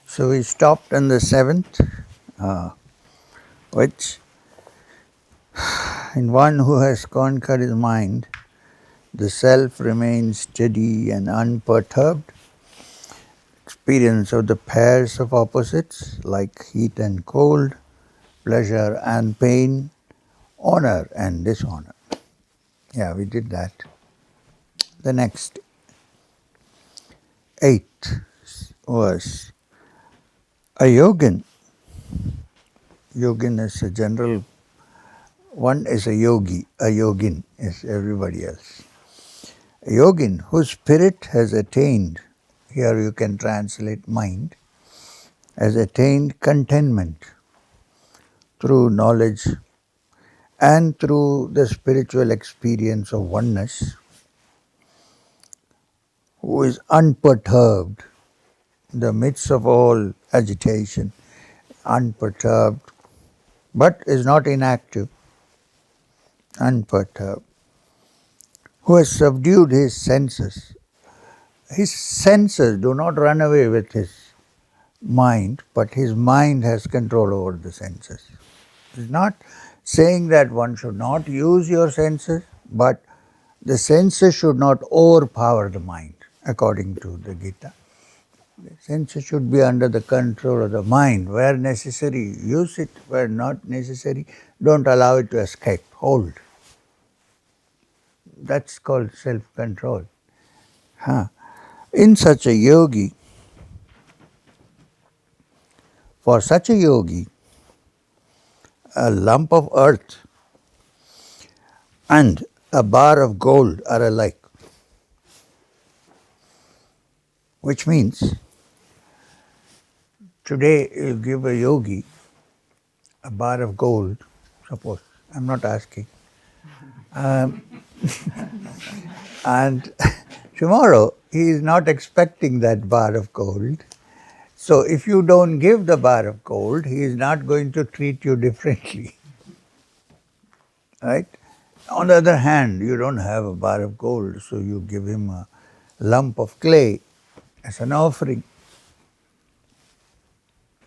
So we stopped on the seventh, which in one who has conquered his mind, the self remains steady and unperturbed. Experience of the pairs of opposites like heat and cold, pleasure and pain, honor and dishonor. Yeah, we did that. The next, eighth verse. A yogin. Yogin is a general, one is a yogi, a yogin is everybody else. A yogin whose spirit has attained, here you can translate mind, has attained contentment through knowledge and through the spiritual experience of oneness, who is unperturbed in the midst of all agitation, unperturbed, but is not inactive, unperturbed, who has subdued his senses. His senses do not run away with his mind, but his mind has control over the senses. It's not saying that one should not use your senses, but the senses should not overpower the mind, according to the Gita. The senses should be under the control of the mind. Where necessary, use it. Where not necessary, don't allow it to escape. Hold. That's called self-control. In such a yogi, for such a yogi, a lump of earth and a bar of gold are alike. Which means, today you give a yogi a bar of gold, suppose, I'm not asking, and tomorrow he is not expecting that bar of gold. So if you don't give the bar of gold, he is not going to treat you differently. Right? On the other hand, you don't have a bar of gold, so you give him a lump of clay as an offering.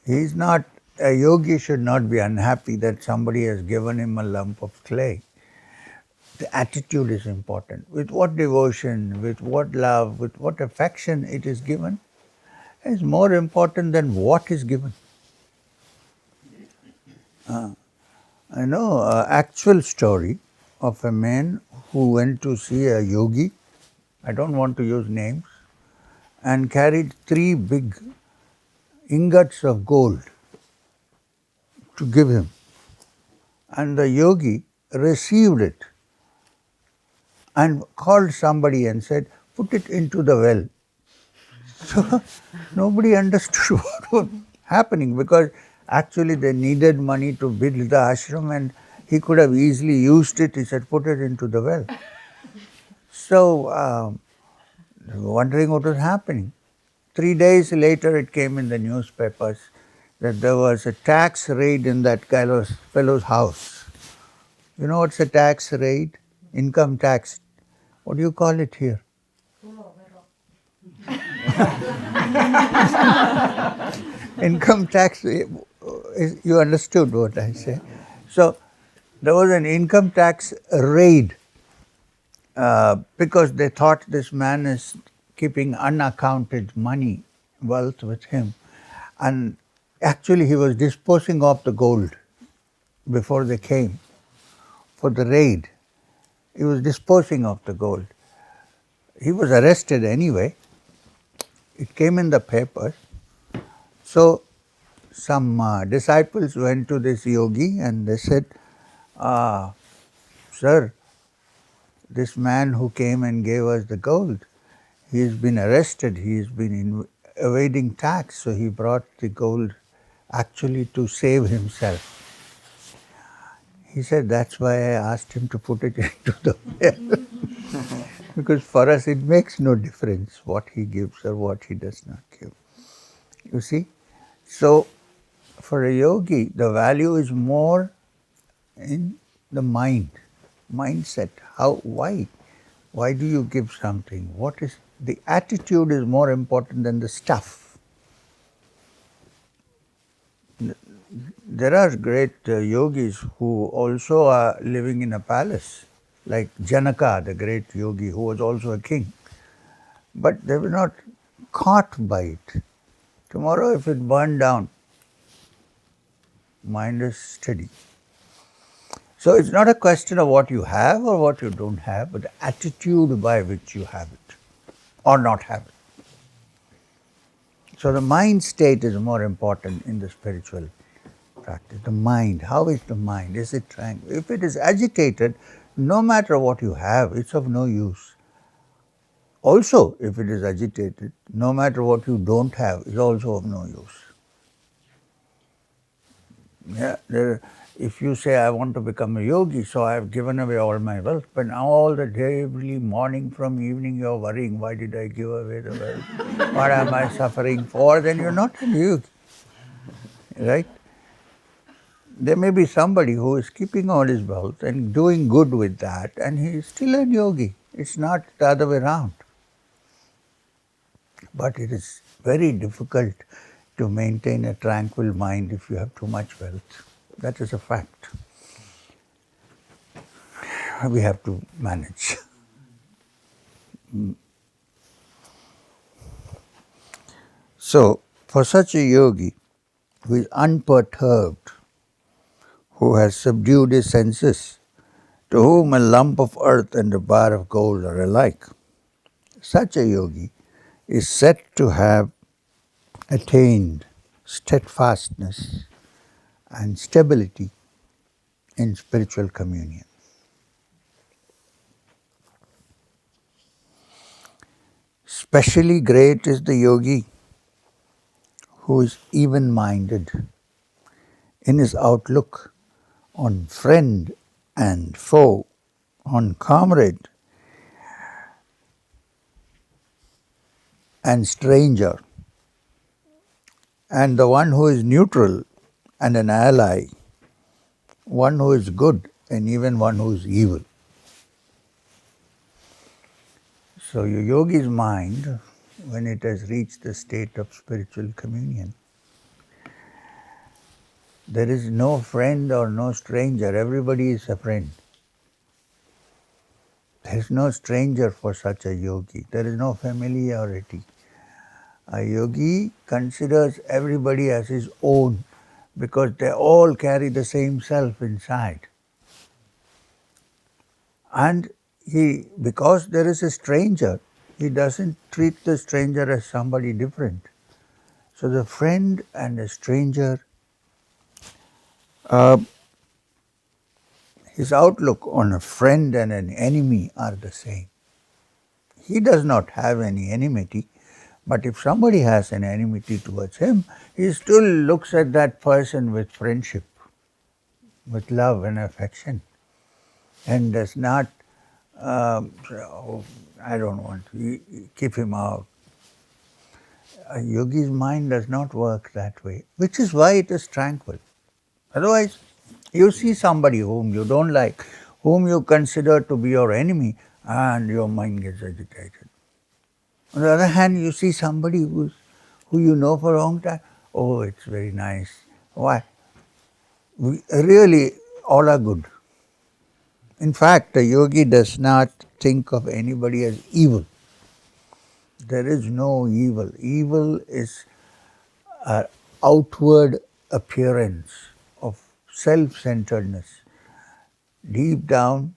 He is not, a yogi should not be unhappy that somebody has given him a lump of clay. The attitude is important. With what devotion, with what love, with what affection it is given is more important than what is given. I know an actual story of a man who went to see a yogi, I don't want to use names, and carried 3 big ingots of gold to give him. And the yogi received it and called somebody and said, put it into the well. So nobody understood what was happening, because actually they needed money to build the ashram and he could have easily used it. He said, put it into the well. So, wondering what was happening. 3 days later it came in the newspapers that there was a tax raid in that fellow's house. You know what's a tax raid? Income tax. What do you call it here? Income tax, you understood what I say. So there was an income tax raid because they thought this man is keeping unaccounted money, wealth with him. And actually he was disposing of the gold before they came for the raid. He was disposing of the gold. He was arrested anyway. It came in the papers. So some disciples went to this yogi and they said, sir, this man who came and gave us the gold, he has been arrested, he has been evading tax, so he brought the gold actually to save himself. He said, that's why I asked him to put it into the well. Because for us it makes no difference what he gives or what he does not give. You see? So, for a yogi, the value is more in the mind, mindset. Why? Why do you give something? What is, the attitude is more important than the stuff. There are great yogis who also are living in a palace, like Janaka, the great yogi, who was also a king. But they were not caught by it. Tomorrow, if it burned down, mind is steady. So it's not a question of what you have or what you don't have, but the attitude by which you have it or not have it. So the mind state is more important in the spiritual practice. The mind, how is the mind? Is it tranquil? If it is agitated, no matter what you have, it's of no use. Also, if it is agitated, no matter what you don't have, is also of no use. Yeah, if you say, I want to become a yogi, so I have given away all my wealth, but now all the day, every morning from evening, you're worrying, why did I give away the wealth? What am I suffering for? Then you're not a yogi, right? There may be somebody who is keeping all his wealth and doing good with that, and he is still a yogi. It's not the other way around. But it is very difficult to maintain a tranquil mind if you have too much wealth. That is a fact. We have to manage. So, for such a yogi who is unperturbed, who has subdued his senses, to whom a lump of earth and a bar of gold are alike, such a yogi is said to have attained steadfastness and stability in spiritual communion. Specially great is the yogi who is even-minded in his outlook on friend and foe, on comrade and stranger, and the one who is neutral and an ally, one who is good and even one who is evil. So your yogi's mind, when it has reached the state of spiritual communion, there is no friend or no stranger, everybody is a friend. There is no stranger for such a yogi, there is no familiarity. A yogi considers everybody as his own because they all carry the same self inside. And because there is a stranger, he doesn't treat the stranger as somebody different. So the friend and the stranger, his outlook on a friend and an enemy are the same. He does not have any enmity, but if somebody has an enmity towards him, he still looks at that person with friendship, with love and affection, and does not, I don't want to keep him out. A yogi's mind does not work that way, which is why it is tranquil. Otherwise, you see somebody whom you don't like, whom you consider to be your enemy, and your mind gets agitated. On the other hand, you see somebody who you know for a long time, oh, it's very nice. Why? Really, all are good. In fact, a yogi does not think of anybody as evil. There is no evil. Evil is an outward appearance of self-centeredness. Deep down,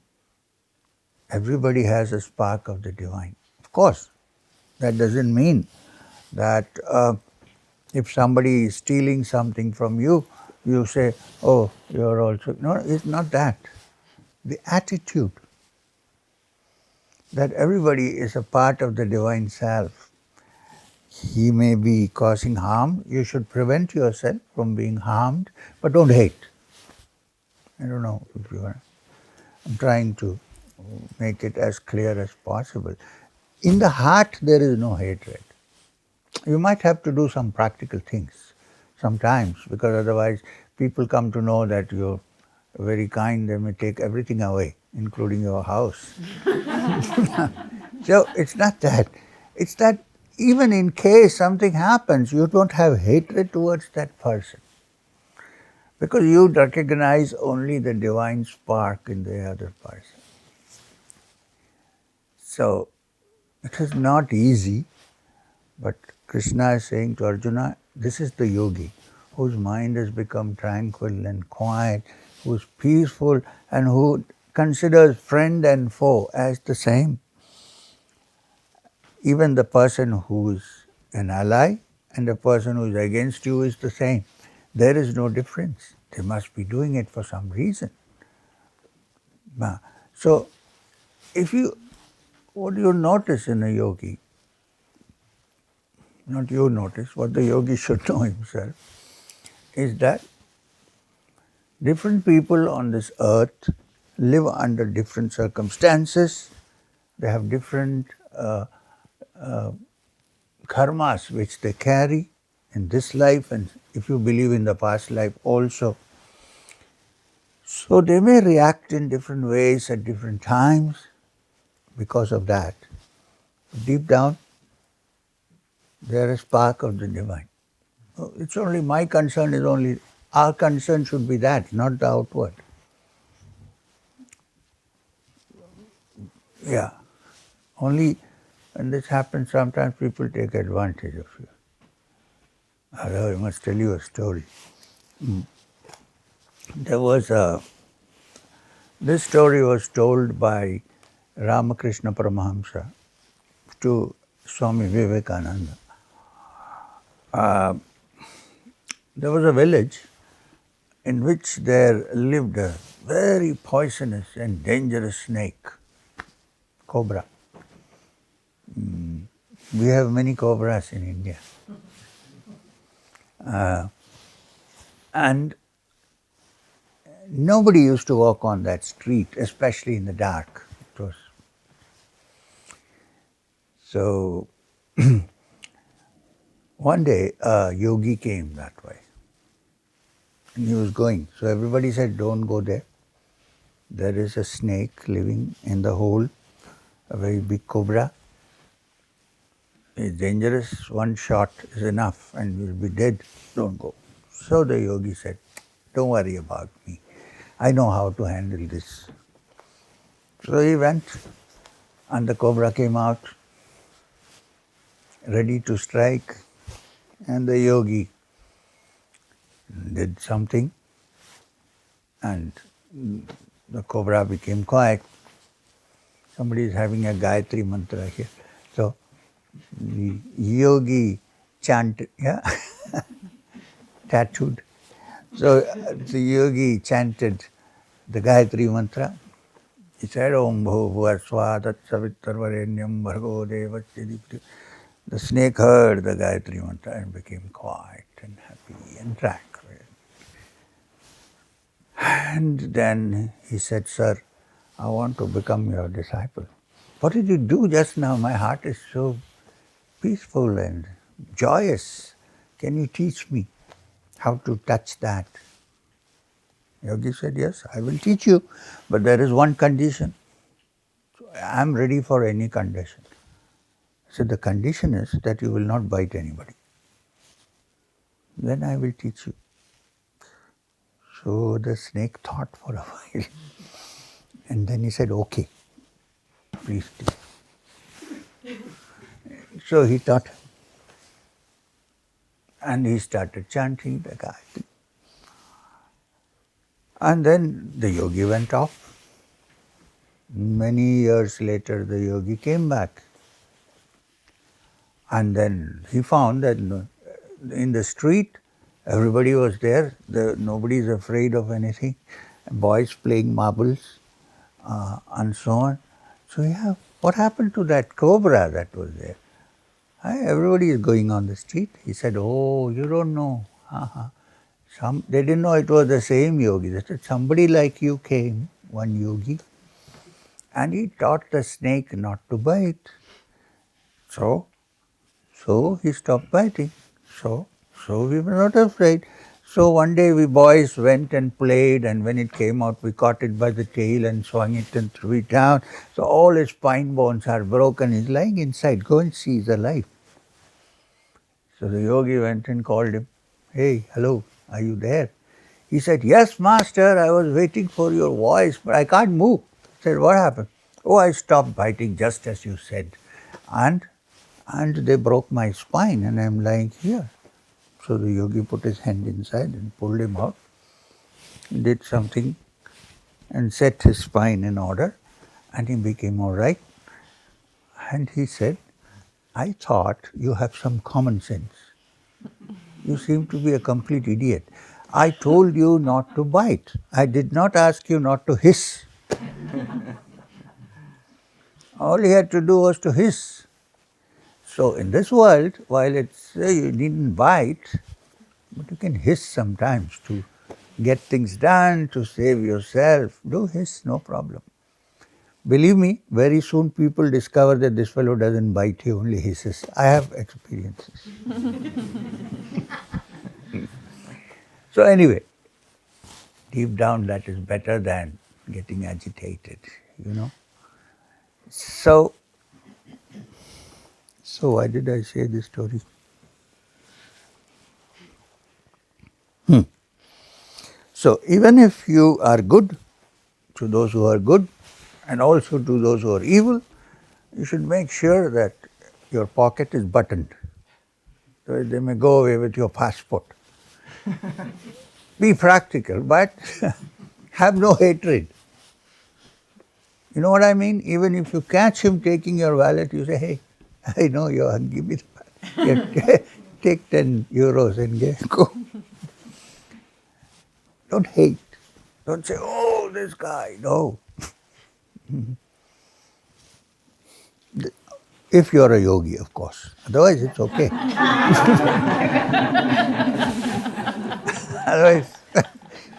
everybody has a spark of the divine. Of course, that doesn't mean that if somebody is stealing something from you, you say, oh, you're also... No, it's not that. The attitude that everybody is a part of the divine self. He may be causing harm. You should prevent yourself from being harmed, but don't hate. I don't know if you are... I'm trying to make it as clear as possible. In the heart, there is no hatred. You might have to do some practical things sometimes, because otherwise people come to know that you're very kind, they may take everything away, including your house. So it's not that. It's that even in case something happens, you don't have hatred towards that person. Because you recognize only the divine spark in the other person. So it is not easy, but Krishna is saying to Arjuna, this is the yogi whose mind has become tranquil and quiet, who's peaceful and who considers friend and foe as the same. Even the person who's an ally and the person who is against you is the same. There is no difference. They must be doing it for some reason. So, what you notice in a yogi, not you notice, what the yogi should know himself, is that different people on this earth live under different circumstances. They have different karmas which they carry in this life, and if you believe in the past life also. So they may react in different ways at different times because of that. Deep down, they are a spark of the divine. It's only my concern is only, our concern should be that, not the outward. Yeah. Only when this happens, sometimes people take advantage of you. I must tell you a story. This story was told by Ramakrishna Paramahamsa to Swami Vivekananda. There was a village in which there lived a very poisonous and dangerous snake, cobra. We have many cobras in India. And nobody used to walk on that street, especially in the dark. So one day a yogi came that way. And he was going. So everybody said, don't go there. There is a snake living in the hole, a very big cobra. It's dangerous. One shot is enough and you'll be dead. Don't go. So the yogi said, don't worry about me. I know how to handle this. So he went and the cobra came out ready to strike, and the yogi did something and the cobra became quiet. Somebody is having a Gayatri mantra here. So the yogi chanted, yeah, tattooed. So the yogi chanted the Gayatri mantra. He said, Om Bhuvva Swadat Savitarvarenyam Bhargo Devasya Dipti. The snake heard the Gayatri mantra and became quiet and happy and tranquil. And then he said, Sir, I want to become your disciple. What did you do just now? My heart is so peaceful and joyous. Can you teach me how to touch that? Yogi said, yes, I will teach you, but there is one condition. I am ready for any condition. So the condition is that you will not bite anybody. Then I will teach you. So the snake thought for a while. And then he said, okay, please do. So he taught him. And he started chanting the Gayatri. And then the yogi went off. Many years later, the yogi came back. And then he found that in the street, everybody was there. Nobody is afraid of anything. Boys playing marbles and so on. So yeah, what happened to that cobra that was there? Everybody is going on the street. He said, oh, you don't know. They didn't know it was the same yogi. They said, somebody like you came, one yogi, and he taught the snake not to bite. So he stopped biting. So we were not afraid. So one day we boys went and played, and when it came out, we caught it by the tail and swung it and threw it down. So all his spine bones are broken. He's lying inside. Go and see, he's alive. So the yogi went and called him. Hey, hello, are you there? He said, "Yes, master, I was waiting for your voice, but I can't move." I said, "What happened?" "Oh, I stopped biting just as you said. And they broke my spine and I'm lying here." So the yogi put his hand inside and pulled him out, did something and set his spine in order, and he became all right. And he said, "I thought you have some common sense. You seem to be a complete idiot. I told you not to bite. I did not ask you not to hiss. All you had to do was to hiss." So in this world, while it's you needn't bite, but you can hiss sometimes to get things done, to save yourself. Do hiss, no problem. Believe me, very soon people discover that this fellow doesn't bite, he only hisses. I have experiences. So anyway, deep down that is better than getting agitated, you know. So why did I say this story? So even if you are good to those who are good and also to those who are evil, you should make sure that your pocket is buttoned. So they may go away with your passport. Be practical, but have no hatred. You know what I mean? Even if you catch him taking your wallet, you say, "Hey, I know you are, give me the wallet. Take 10 euros and go." Don't hate. Don't say, "Oh, this guy." No. If you're a yogi, of course. Otherwise, it's okay. Otherwise,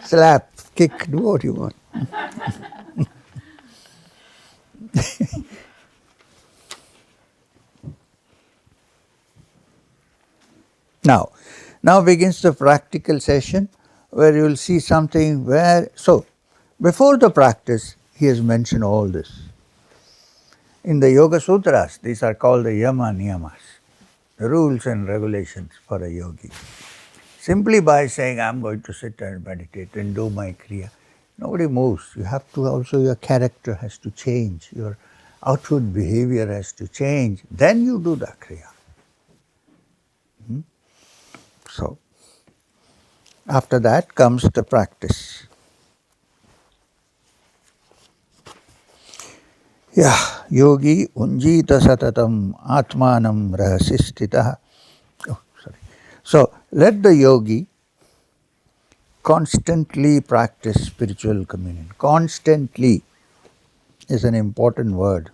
slap, kick, do what you want. Now begins the practical session where you will see something so before the practice, he has mentioned all this. In the Yoga Sutras, these are called the Yama Niyamas, the rules and regulations for a yogi. Simply by saying, "I'm going to sit and meditate and do my Kriya," nobody moves. You have to also, your character has to change, your outward behavior has to change. Then you do the Kriya. So, after that comes the practice. Yeah, yogi unjita satatam atmanam rahasistitah. Oh, sorry. So, let the yogi constantly practice spiritual communion. Constantly is an important word.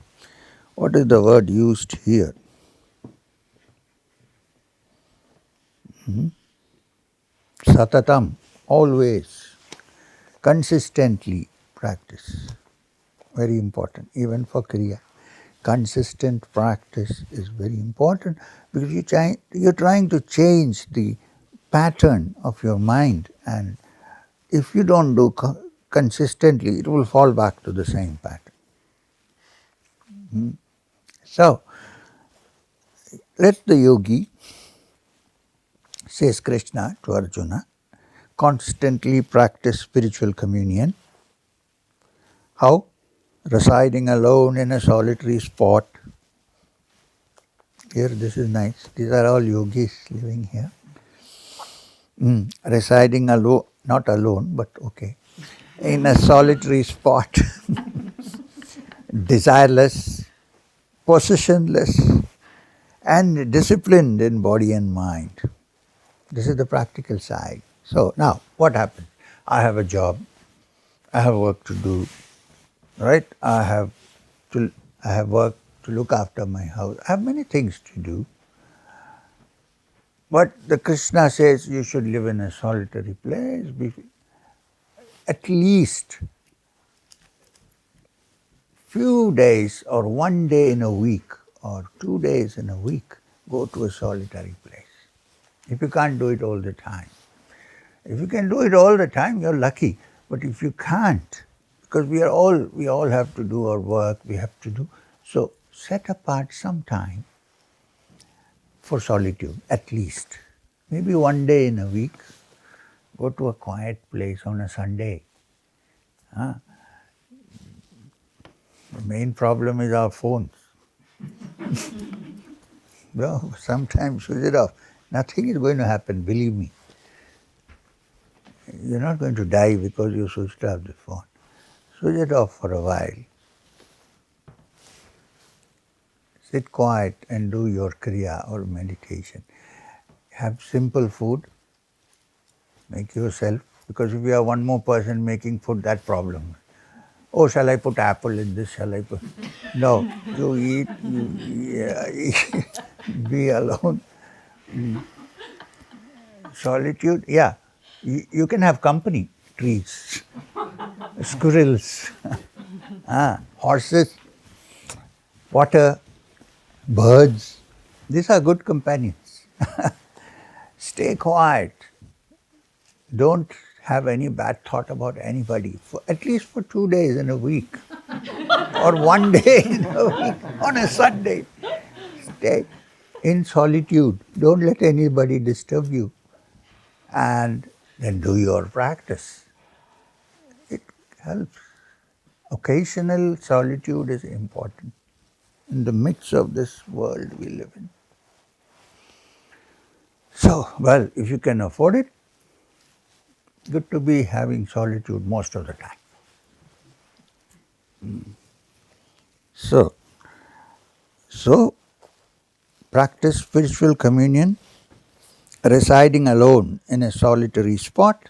What is the word used here? Satatam, always, consistently practice. Very important, even for Kriya. Consistent practice is very important because you're trying to change the pattern of your mind, and if you don't do consistently, it will fall back to the same pattern. So, let the yogi, says Krishna to Arjuna, constantly practice spiritual communion. How? Residing alone in a solitary spot. Here, this is nice. These are all yogis living here. Residing alone, not alone, but okay, in a solitary spot, desireless, possessionless, and disciplined in body and mind. This is the practical side. So now, what happens? I have a job, I have work to do, right? I have work to look after my house. I have many things to do. But the Krishna says you should live in a solitary place, at least few days or one day in a week or 2 days in a week, go to a solitary place. If you can't do it all the time. If you can do it all the time, you're lucky. But if you can't, because we all have to do our work, we have to do, so set apart some time for solitude, at least. Maybe one day in a week, Go to a quiet place on a Sunday. Huh? The main problem is our phones. No, sometimes switch it off. Nothing is going to happen, believe me. You're not going to die because you switched off the phone. Switch it off for a while. Sit quiet and do your kriya or meditation. Have simple food. Make yourself. Because if you have one more person making food, that's problem. Oh, shall I put apple in this? Shall I put? No, you eat, be alone. Solitude, yeah. You can have company, trees, squirrels, horses, water, birds. These are good companions. Stay quiet. Don't have any bad thought about anybody, for at least for 2 days in a week. Or 1 day in a week, on a Sunday. Stay in solitude. Don't let anybody disturb you. And then do your practice. It helps. Occasional solitude is important in the midst of this world we live in. So, well, if you can afford it, good to be having solitude most of the time. So practice spiritual communion, residing alone in a solitary spot,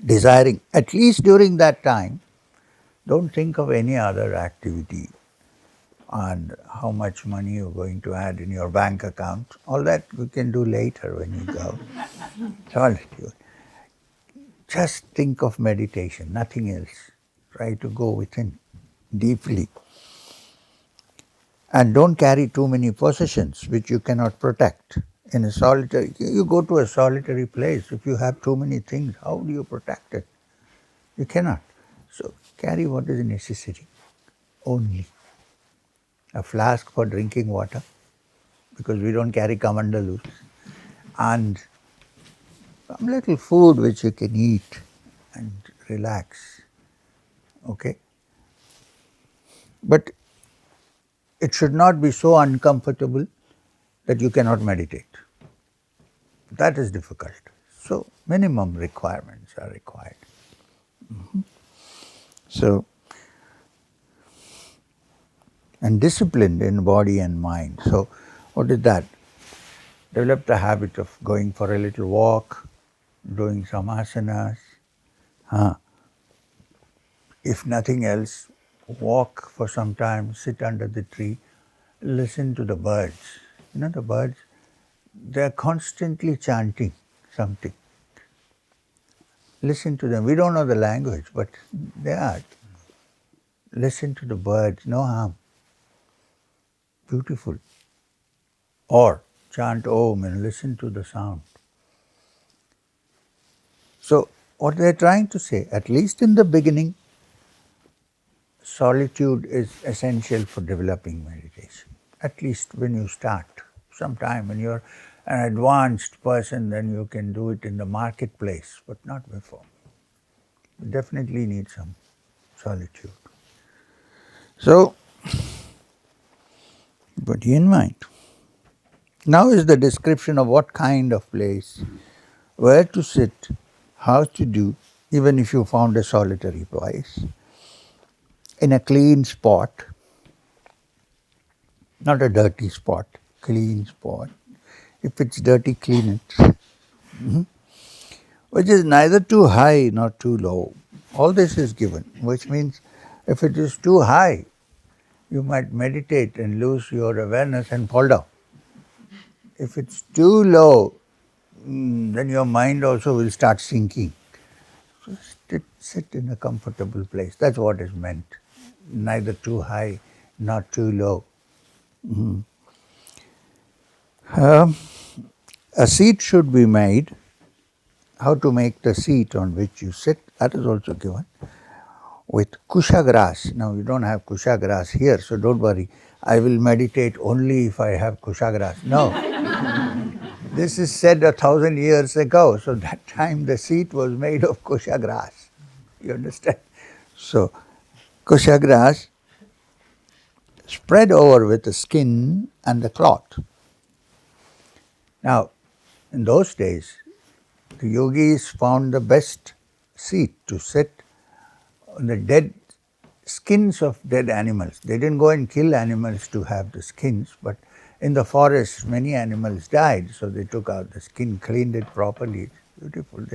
desiring, at least during that time, don't think of any other activity and how much money you're going to add in your bank account. All that you can do later when you go. Solitude. Just think of meditation, nothing else. Try to go within deeply. And don't carry too many possessions which you cannot protect. In a solitary, you go to a solitary place, if you have too many things, how do you protect it? You cannot. So carry what is necessary only. A flask for drinking water, because we don't carry kamandalus, and some little food which you can eat and relax. Okay? But it should not be so uncomfortable that you cannot meditate. That is difficult. So minimum requirements are required. So, and disciplined in body and mind. So what is that? Develop the habit of going for a little walk, doing some asanas. If nothing else, walk for some time, sit under the tree, listen to the birds. You know the birds, they are constantly chanting something. Listen to them. We don't know the language, but they are. Listen to the birds, no harm. Beautiful. Or chant Om and listen to the sound. So what they are trying to say, at least in the beginning, solitude is essential for developing meditation. At least when you start. Sometime when you're an advanced person, then you can do it in the marketplace, but not before. You definitely need some solitude. So, put it in mind. Now is the description of what kind of place, where to sit, how to do, even if you found a solitary place, in a clean spot, not a dirty spot, clean spot. If it's dirty, clean it. Which is neither too high nor too low. All this is given, which means if it is too high, you might meditate and lose your awareness and fall down. If it's too low, then your mind also will start sinking. So sit in a comfortable place. That's what is meant. Neither too high, not too low. A seat should be made. How to make the seat on which you sit, that is also given. With kusha grass. Now you don't have kusha grass here, so don't worry. I will meditate only if I have kusha grass. No. This is said 1,000 years ago. So that time the seat was made of kusha grass. You understand? So kusha grass spread over with the skin and the cloth. Now, in those days, the yogis found the best seat to sit on the dead skins of dead animals. They didn't go and kill animals to have the skins, but in the forest many animals died, so they took out the skin, cleaned it properly. It's beautiful.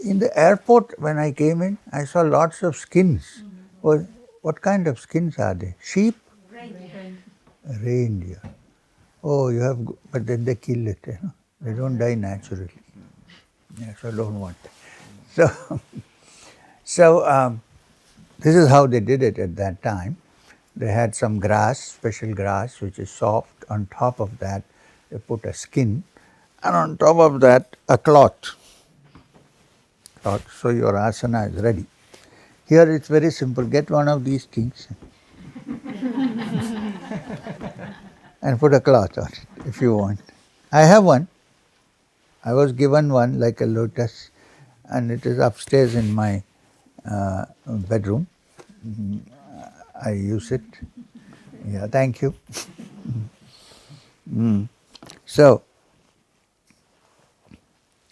In the airport when I came in, I saw lots of skins. What kind of skins are they? Sheep? Reindeer. Oh, you have, but then they kill it. They don't die naturally. Yeah, so I don't want that. So this is how they did it at that time. They had some grass, special grass, which is soft. On top of that, they put a skin, and on top of that, a cloth. So your asana is ready. Here it's very simple. Get one of these things and put a cloth on it if you want. I have one. I was given one like a lotus, and it is upstairs in my bedroom. I use it. Yeah, thank you. So,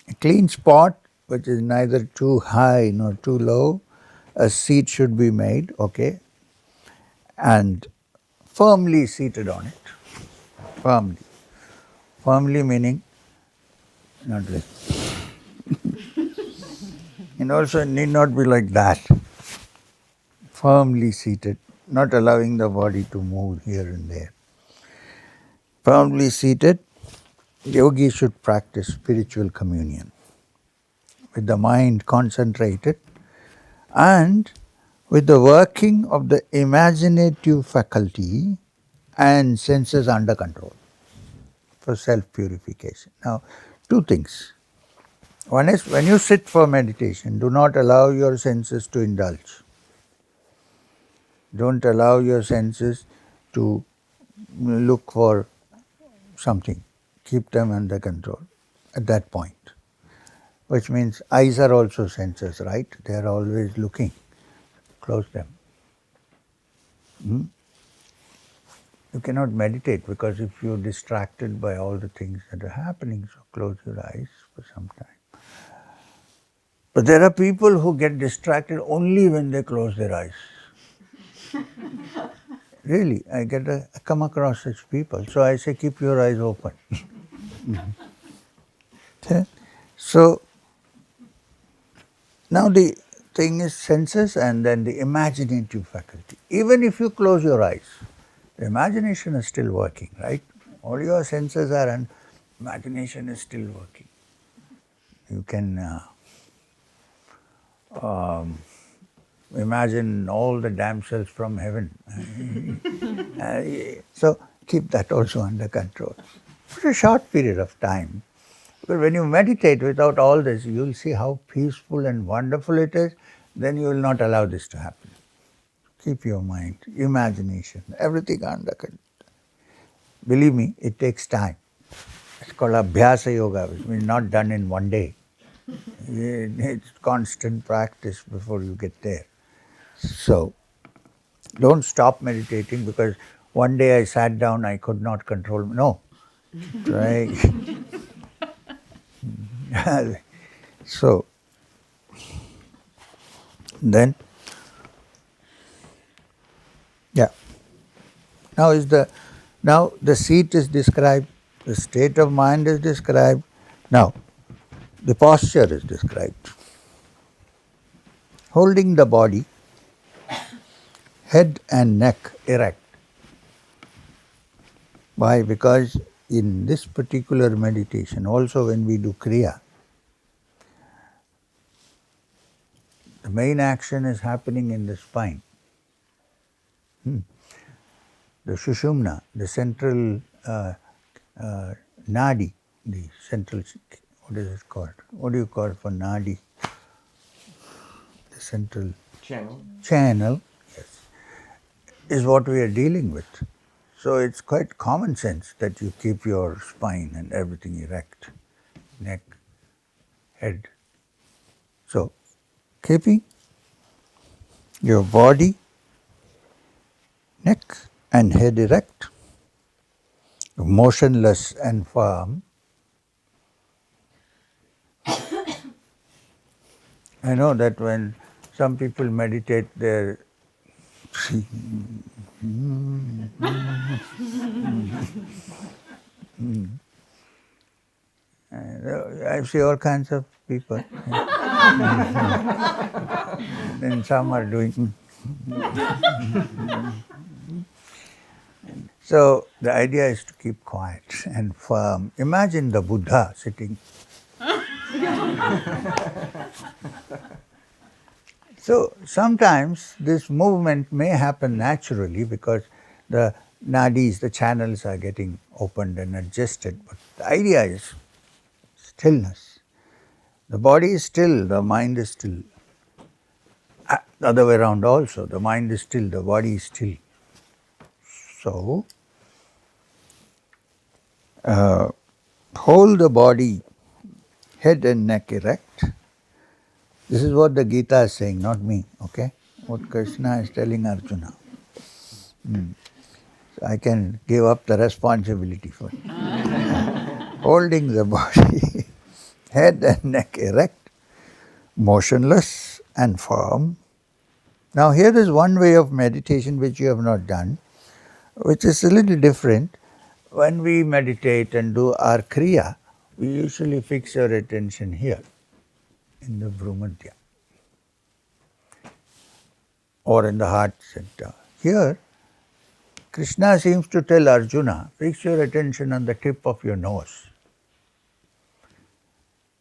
a clean spot which is neither too high nor too low, a seat should be made, okay, and firmly seated on it. Firmly. Firmly meaning not like. And also it need not be like that. Firmly seated, not allowing the body to move here and there. Firmly seated, yogi should practice spiritual communion with the mind concentrated and with the working of the imaginative faculty and senses under control for self-purification. Now, two things. One is when you sit for meditation, do not allow your senses to indulge. Don't allow your senses to look for something. Keep them under control at that point. Which means eyes are also senses, right? They are always looking. Close them. You cannot meditate because if you're distracted by all the things that are happening, so close your eyes for some time. But there are people who get distracted only when they close their eyes. Really, I come across such people. So I say, keep your eyes open. Okay? So now the thing is senses and then the imaginative faculty. Even if you close your eyes, the imagination is still working, right? All your senses are and imagination is still working. You can imagine all the damsels from heaven. So keep that also under control for a short period of time. But when you meditate without all this, you will see how peaceful and wonderful it is. Then you will not allow this to happen. Keep your mind, imagination, everything under control. Believe me, it takes time. It's called Abhyasa Yoga, which means not done in one day. It's constant practice before you get there. So, don't stop meditating because one day I sat down, I could not control. No. Try. So, then, yeah. Now the seat is described, the state of mind is described. Now, the posture is described. Holding the body, head and neck erect. Why? Because in this particular meditation, also when we do Kriya, the main action is happening in the spine. The Sushumna, the central Nadi, the central, what is it called? What do you call for Nadi? The central channel, yes, is what we are dealing with. So it's quite common sense that you keep your spine and everything erect, neck, head. So keeping your body, neck and head erect, motionless and firm. I know that when some people meditate, they're I see all kinds of people. And some are doing. So the idea is to keep quiet and firm. Imagine the Buddha sitting. So sometimes this movement may happen naturally because the nadis, the channels are getting opened and adjusted. But the idea is stillness. The body is still, the mind is still. The other way around also, the mind is still, the body is still. So, hold the body, head and neck erect. This is what the Gita is saying, not me, okay? What Krishna is telling Arjuna. So I can give up the responsibility for it. Holding the body, head and neck erect, motionless and firm. Now here is one way of meditation which you have not done, which is a little different. When we meditate and do our kriya, we usually fix our attention here in the Bhrumadhya or in the heart center. Here, Krishna seems to tell Arjuna, fix your attention on the tip of your nose.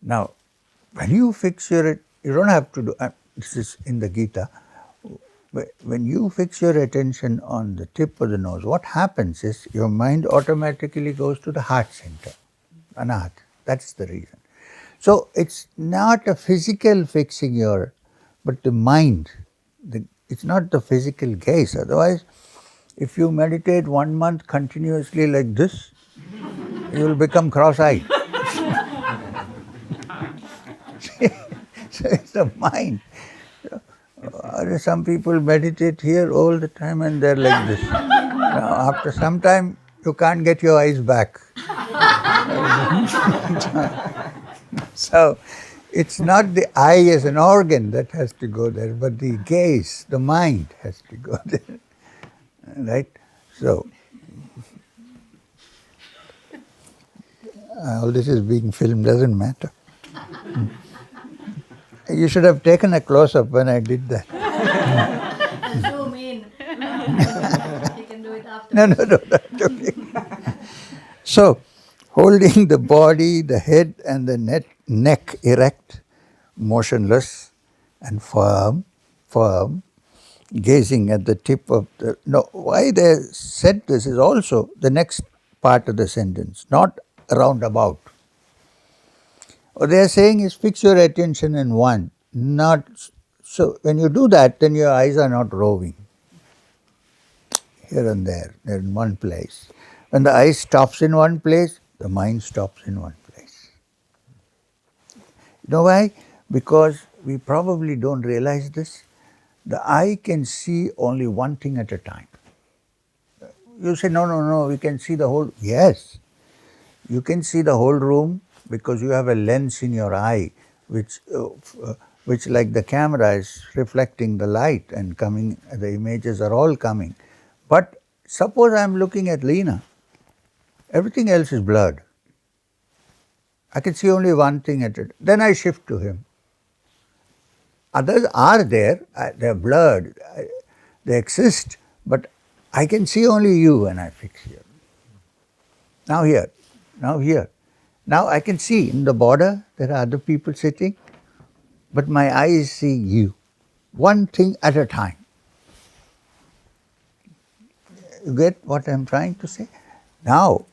Now, when you fix you don't have to do, this is in the Gita, when you fix your attention on the tip of the nose, what happens is your mind automatically goes to the heart center, Anahat. That's the reason. So it's not a physical fixing but the mind. It's not the physical gaze. Otherwise, if you meditate 1 month continuously like this, you will become cross-eyed. So it's the mind. Some people meditate here all the time and they're like this. Now, after some time, you can't get your eyes back. So, it's not the eye as an organ that has to go there, but the gaze, the mind has to go there. Right? So, all this is being filmed, doesn't matter. You should have taken a close-up when I did that. Zoom in. You can do it after. No, not joking. So, holding the body, the head and the neck erect, motionless and firm, gazing at the tip of the... No, why they said this is also the next part of the sentence, not roundabout. What they are saying is fix your attention in one, not... So, when you do that, then your eyes are not roving here and there, they're in one place. When the eye stops in one place, the mind stops in one place. You know why? Because we probably don't realize this. The eye can see only one thing at a time. You say, no, we can see the whole... Yes, you can see the whole room because you have a lens in your eye which like the camera is reflecting the light and coming, the images are all coming. But suppose I am looking at Leena, everything else is blurred. I can see only one thing at it. Then I shift to him. Others are there, they're blurred, they exist, but I can see only you when I fix here. Now here. Now I can see in the border there are other people sitting, but my eye is seeing you. One thing at a time. You get what I'm trying to say? Now,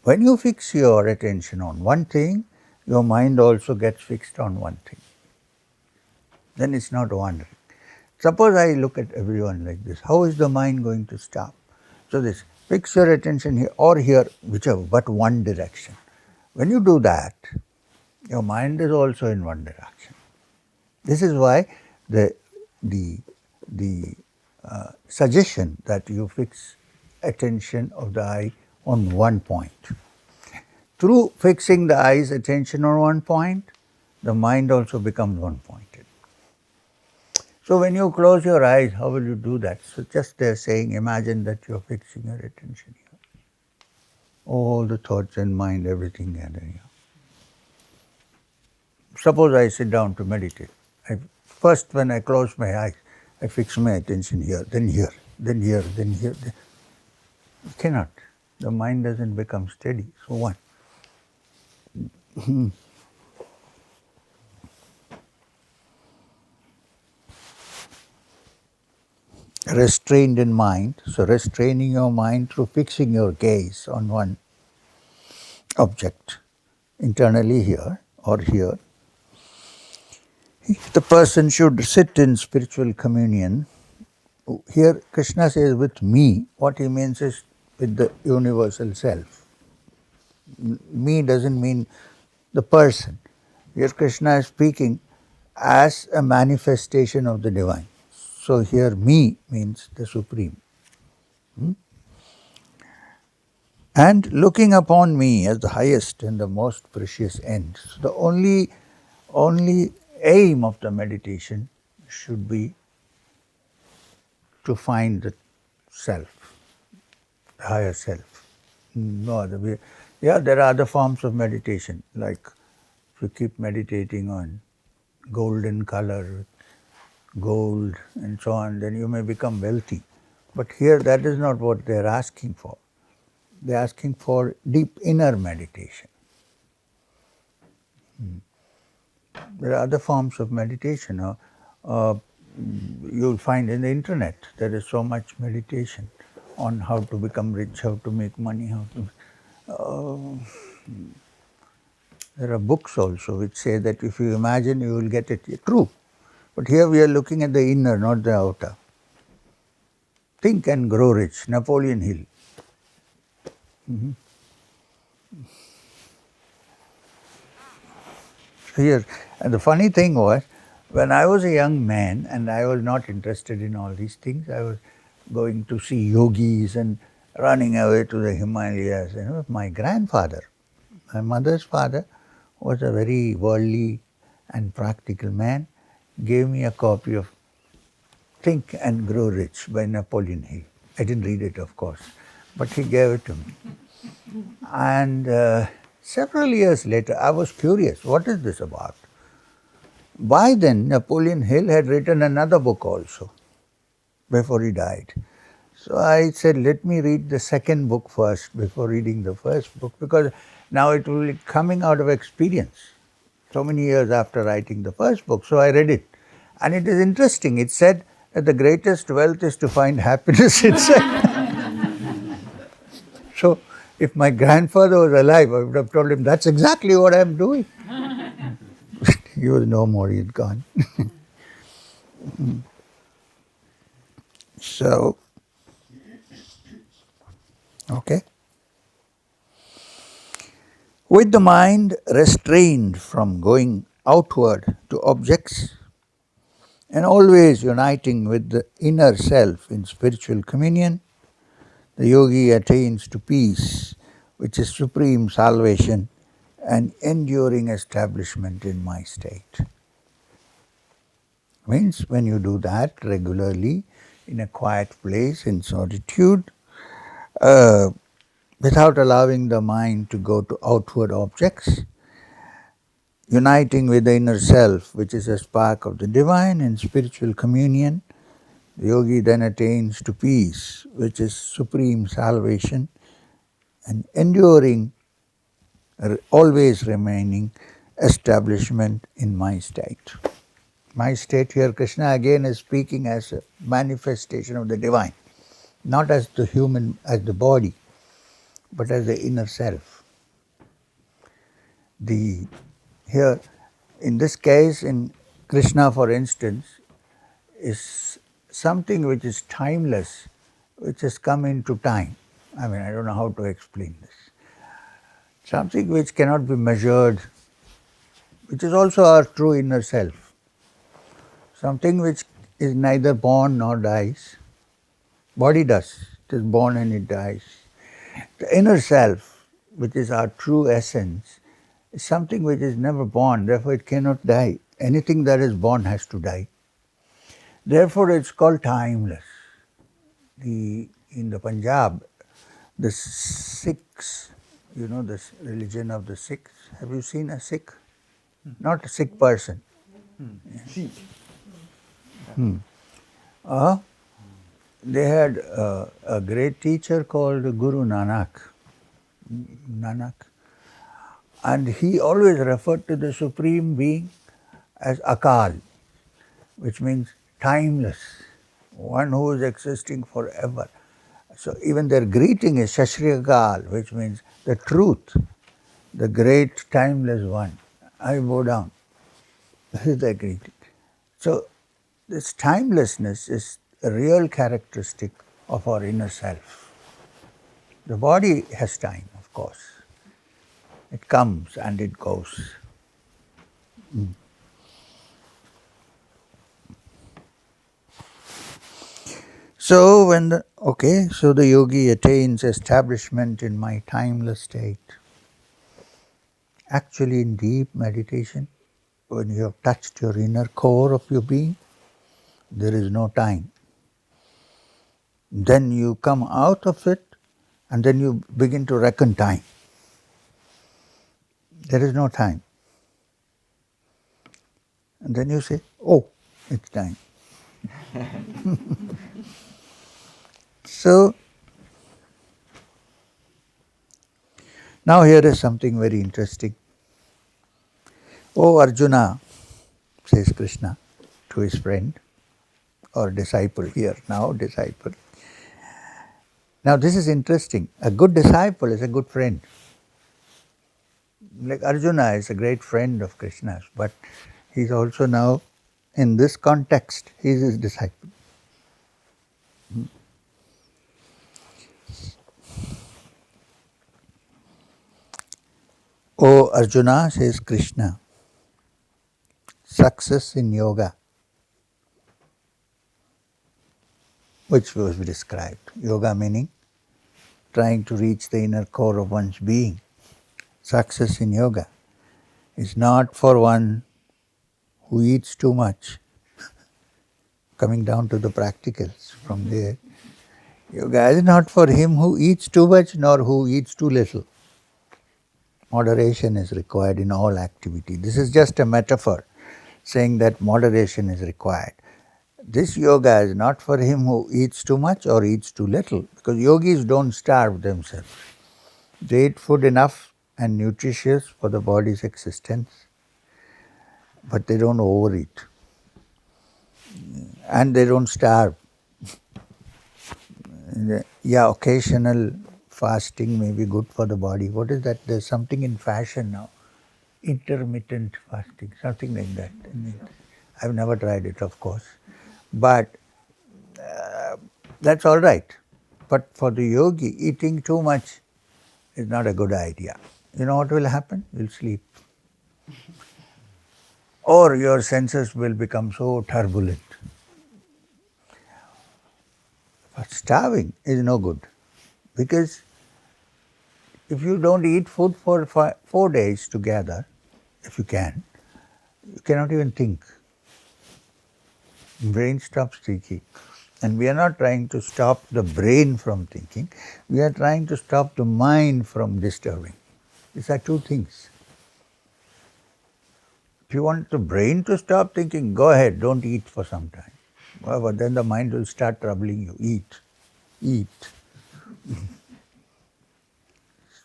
when you fix your attention on one thing, your mind also gets fixed on one thing. Then it's not wandering. Suppose I look at everyone like this. How is the mind going to stop? So this Fix your attention here or here, whichever, but one direction. When you do that, your mind is also in one direction. This is why the suggestion that you fix attention of the eye on one point. Through fixing the eye's attention on one point, the mind also becomes one-pointed. So when you close your eyes, how will you do that? So just they're saying, imagine that you're fixing your attention here. All the thoughts and mind, everything gathering here. Suppose I sit down to meditate. First, when I close my eyes, I fix my attention here, then here, then here, then here. You cannot. The mind doesn't become steady. So one. Restrained in mind, so restraining your mind through fixing your gaze on one object, internally here or here. The person should sit in spiritual communion. Here Krishna says with me, what he means is with the universal self. Me doesn't mean the person. Here Krishna is speaking as a manifestation of the divine. So here me means the supreme. And looking upon me as the highest and the most precious end. So the only aim of the meditation should be to find the self, the higher self. No other way. Yeah, there are other forms of meditation, like if you keep meditating on golden color, gold and so on, then you may become wealthy. But here that is not what they are asking for. They are asking for deep inner meditation. There are other forms of meditation. You'll find in the internet there is so much meditation on how to become rich, how to make money, how to. There are books also which say that if you imagine, you will get it. True, but here we are looking at the inner, not the outer. Think and grow rich. Napoleon Hill. Here, and the funny thing was, when I was a young man and I was not interested in all these things, I was going to see yogis and running away to the Himalayas. You know, my grandfather, my mother's father, was a very worldly and practical man, gave me a copy of Think and Grow Rich by Napoleon Hill. I didn't read it, of course, but he gave it to me. And several years later, I was curious, what is this about? By then, Napoleon Hill had written another book also, before he died. So I said, let me read the second book first before reading the first book, because now it will be coming out of experience, so many years after writing the first book. So I read it. And it is interesting. It said that the greatest wealth is to find happiness itself. So if my grandfather was alive, I would have told him, that's exactly what I'm doing. He was no more, he had gone. So, okay. With the mind restrained from going outward to objects and always uniting with the inner self in spiritual communion, the yogi attains to peace, which is supreme salvation and enduring establishment in my state. Means when you do that regularly in a quiet place, in solitude, without allowing the mind to go to outward objects, uniting with the inner self, which is a spark of the divine in spiritual communion, the yogi then attains to peace, which is supreme salvation and enduring, always remaining establishment in my state. My state here, Krishna again is speaking as a manifestation of the divine, not as the human, as the body, but as the inner self. Here, in this case, in Krishna, for instance, is something which is timeless, which has come into time. I mean, I don't know how to explain this. Something which cannot be measured, which is also our true inner self. Something which is neither born nor dies. Body does. It is born and it dies. The inner self, which is our true essence, is something which is never born, therefore it cannot die. Anything that is born has to die. Therefore it's called timeless. In the Punjab, the Sikhs, you know this religion of the Sikhs. Have you seen a Sikh? Not a Sikh person. They had a great teacher called Guru Nanak, and he always referred to the Supreme Being as Akal, which means timeless, one who is existing forever. So even their greeting is Shashri Akal, which means the truth, the great timeless one. I bow down. This is their greeting. So this timelessness is a real characteristic of our inner self. The body has time, of course. It comes and it goes. So so the yogi attains establishment in my timeless state. Actually, in deep meditation, when you have touched your inner core of your being, there is no time. Then you come out of it and then you begin to reckon time. There is no time. And then you say, oh, it's time. So, now here is something very interesting. Oh Arjuna, says Krishna to his friend or disciple here now, disciple. Now this is interesting. A good disciple is a good friend. Like Arjuna is a great friend of Krishna's, but he's also now, in this context, he's his disciple. Oh Arjuna, says Krishna, success in yoga, which was described. Yoga meaning trying to reach the inner core of one's being. Success in yoga is not for one who eats too much. Coming down to the practicals from there. Yoga is not for him who eats too much nor who eats too little. Moderation is required in all activity. This is just a metaphor saying that moderation is required. This yoga is not for him who eats too much or eats too little, because yogis don't starve themselves. They eat food enough and nutritious for the body's existence, but they don't overeat. And they don't starve. Yeah, occasional fasting may be good for the body. What is that? There's something in fashion now. Intermittent fasting, something like that. I've never tried it, of course. But that's all right. But for the yogi, eating too much is not a good idea. You know what will happen? You'll sleep. Or your senses will become so turbulent. But starving is no good. Because if you don't eat food for 4 days together, if you cannot even think. Brain stops thinking. And we are not trying to stop the brain from thinking, we are trying to stop the mind from disturbing. These are two things. If you want the brain to stop thinking, go ahead, don't eat for some time. But then the mind will start troubling you. Eat.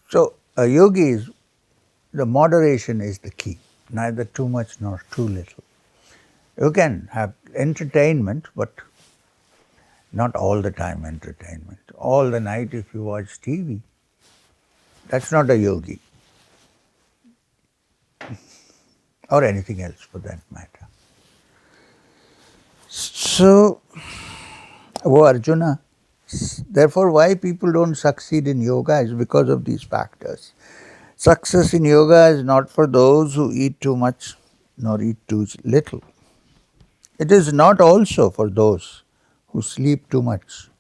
So a yogi is, the moderation is the key. Neither too much nor too little. You can have entertainment, but not all the time entertainment. All the night if you watch TV, that's not a yogi. Or anything else for that matter. So, oh Arjuna, Therefore, why people don't succeed in yoga is because of these factors. Success in yoga is not for those who eat too much nor eat too little. It is not also for those who sleep too much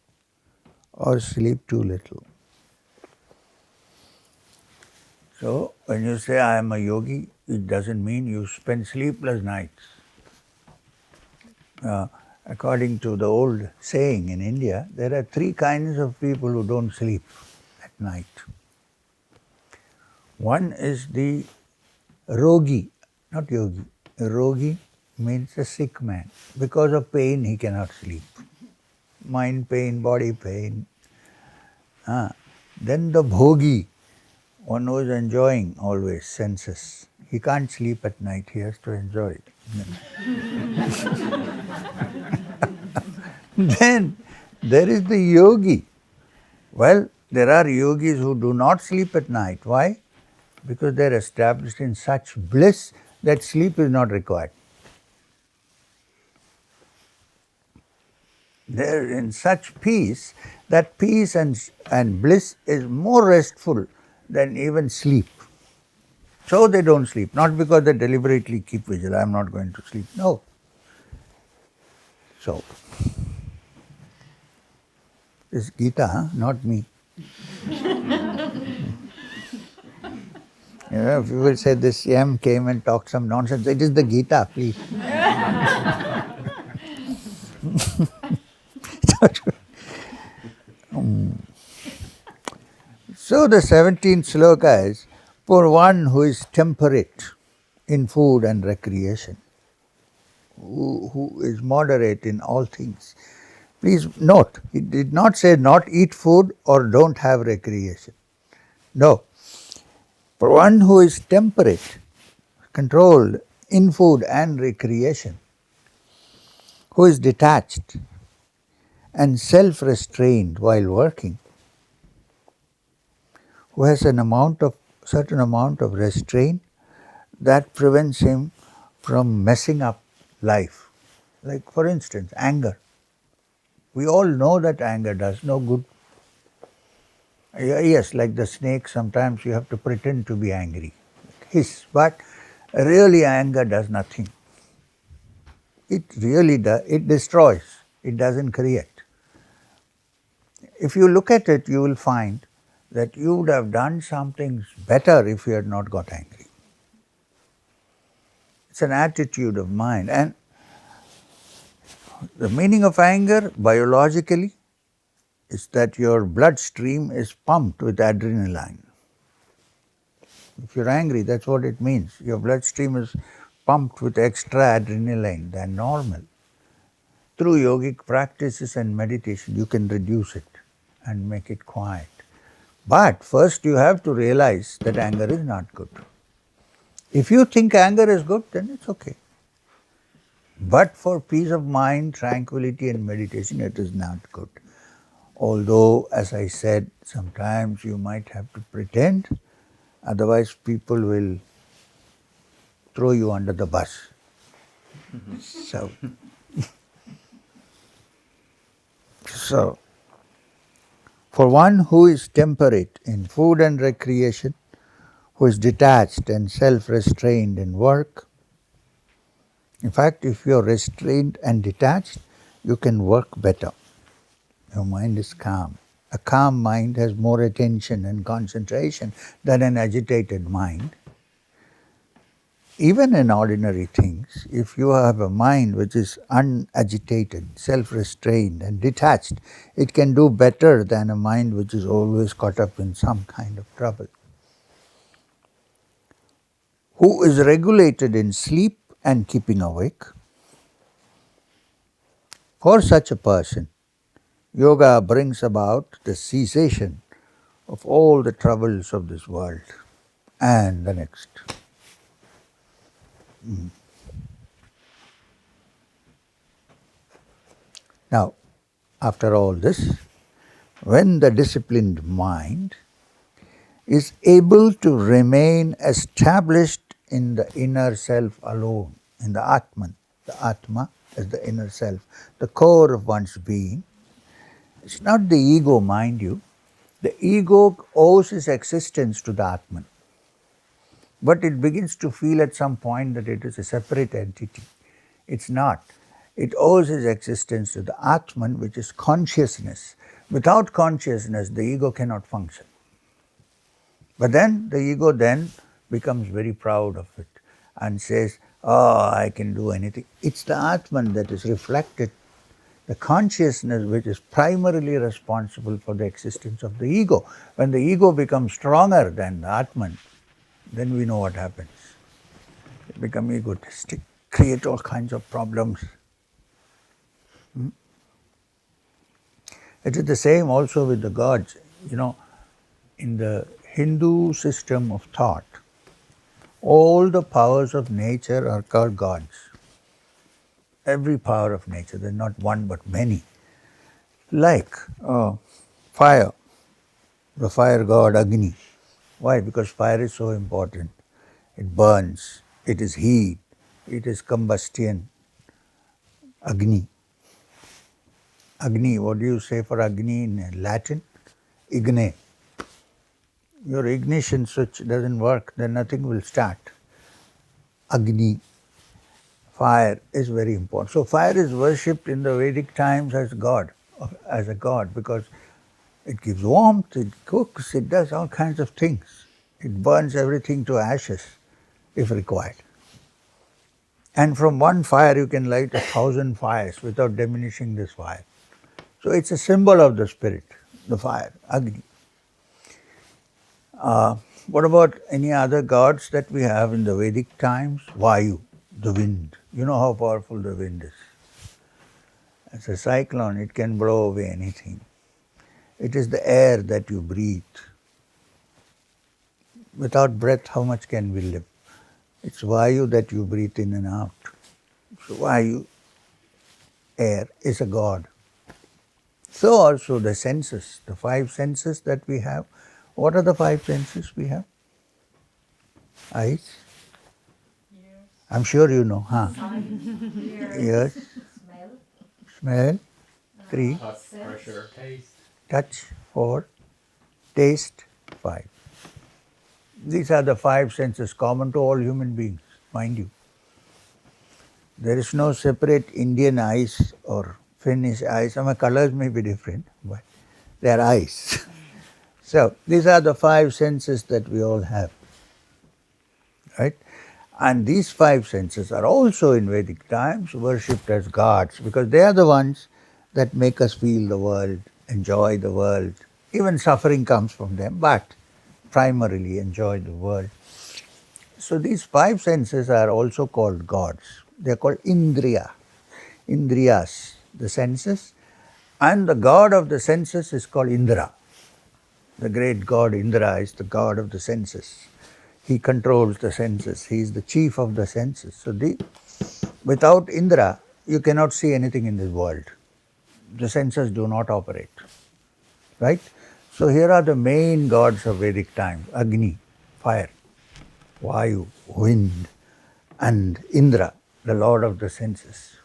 or sleep too little. So, when you say I am a yogi, it doesn't mean you spend sleepless nights. According to the old saying in India, there are three kinds of people who don't sleep at night. One is the rogi, not yogi. A rogi means a sick man. Because of pain, he cannot sleep. Mind pain, body pain. Then the bhogi, one who is enjoying always senses. He can't sleep at night, he has to enjoy it. Then there is the yogi. Well, there are yogis who do not sleep at night. Why? Because they are established in such bliss that sleep is not required. They are in such peace that peace and bliss is more restful than even sleep. So they don't sleep, not because they deliberately keep vigil, I am not going to sleep. No. So, it's Gita, huh? Not me. If people say this M came and talked some nonsense, it is the Gita, please. So the 17th sloka is, for one who is temperate in food and recreation, who is moderate in all things. Please note, it did not say not eat food or don't have recreation. No. For one who is temperate, controlled in food and recreation, who is detached and self-restrained while working, who has certain amount of restraint that prevents him from messing up life. Like for instance, anger. We all know that anger does no good. Yes, like the snake, sometimes you have to pretend to be angry. Hiss, but really anger does nothing. It really does, it destroys, it doesn't create. If you look at it, you will find that you would have done something better if you had not got angry. It's an attitude of mind. And the meaning of anger, biologically, is that your bloodstream is pumped with adrenaline. If you're angry, that's what it means. Your bloodstream is pumped with extra adrenaline than normal. Through yogic practices and meditation, you can reduce it and make it quiet. But first you have to realize that anger is not good. If you think anger is good, then it's okay. But for peace of mind, tranquility and meditation, it is not good. Although, as I said, sometimes you might have to pretend, otherwise people will throw you under the bus. So, for one who is temperate in food and recreation, who is detached and self-restrained in work, in fact, if you are restrained and detached, you can work better. Your mind is calm. A calm mind has more attention and concentration than an agitated mind. Even in ordinary things, if you have a mind which is unagitated, self-restrained and detached, it can do better than a mind which is always caught up in some kind of trouble. Who is regulated in sleep and keeping awake? For such a person, yoga brings about the cessation of all the troubles of this world and the next. Now, after all this, when the disciplined mind is able to remain established in the inner self alone, in the atman, the atma is the inner self, the core of one's being, It's not the ego, mind you. The ego owes its existence to the atman. But it begins to feel at some point that it is a separate entity. It's not. It owes its existence to the atman, which is consciousness. Without consciousness, the ego cannot function. But then the ego then becomes very proud of it and says, oh, I can do anything. It's the atman that is reflected, the consciousness which is primarily responsible for the existence of the ego. When the ego becomes stronger than the atman, then we know what happens. It becomes egotistic, create all kinds of problems. It is the same also with the gods. In the Hindu system of thought, all the powers of nature are called gods. Every power of nature, there is not one but many. Like fire, the fire god Agni. Why? Because fire is so important. It burns, it is heat, it is combustion. Agni. Agni, what do you say for Agni in Latin? Igne. Your ignition switch doesn't work, then nothing will start. Agni, fire is very important. So fire is worshipped in the Vedic times as a god, because it gives warmth, it cooks, it does all kinds of things. It burns everything to ashes if required. And from one fire you can light 1,000 fires without diminishing this fire. So it's a symbol of the spirit, the fire, Agni. What about any other gods that we have in the Vedic times? Vayu, the wind. You know how powerful the wind is. It's a cyclone, it can blow away anything. It is the air that you breathe. Without breath, how much can we live? It's Vayu that you breathe in and out. So Vayu, air, is a god. So also the senses, the 5 senses that we have. What are the 5 senses we have? Eyes? Ears. I'm sure you know, huh? Ears, Smell. smell, 3, Touch, pressure, taste. touch, 4, taste, 5. These are the 5 senses common to all human beings, mind you. There is no separate Indian eyes or Finnish eyes. Some colors may be different, but they are eyes. So these are the 5 senses that we all have, right? And these 5 senses are also in Vedic times worshipped as gods, because they are the ones that make us feel the world, enjoy the world. Even suffering comes from them, but primarily enjoy the world. So these 5 senses are also called gods. They are called Indriya, Indriyas, the senses. And the god of the senses is called Indra. The great god Indra is the god of the senses. He controls the senses. He is the chief of the senses. So without Indra, you cannot see anything in this world. The senses do not operate, right? So here are the main gods of Vedic times: Agni, fire; Vayu, wind; and Indra, the lord of the senses.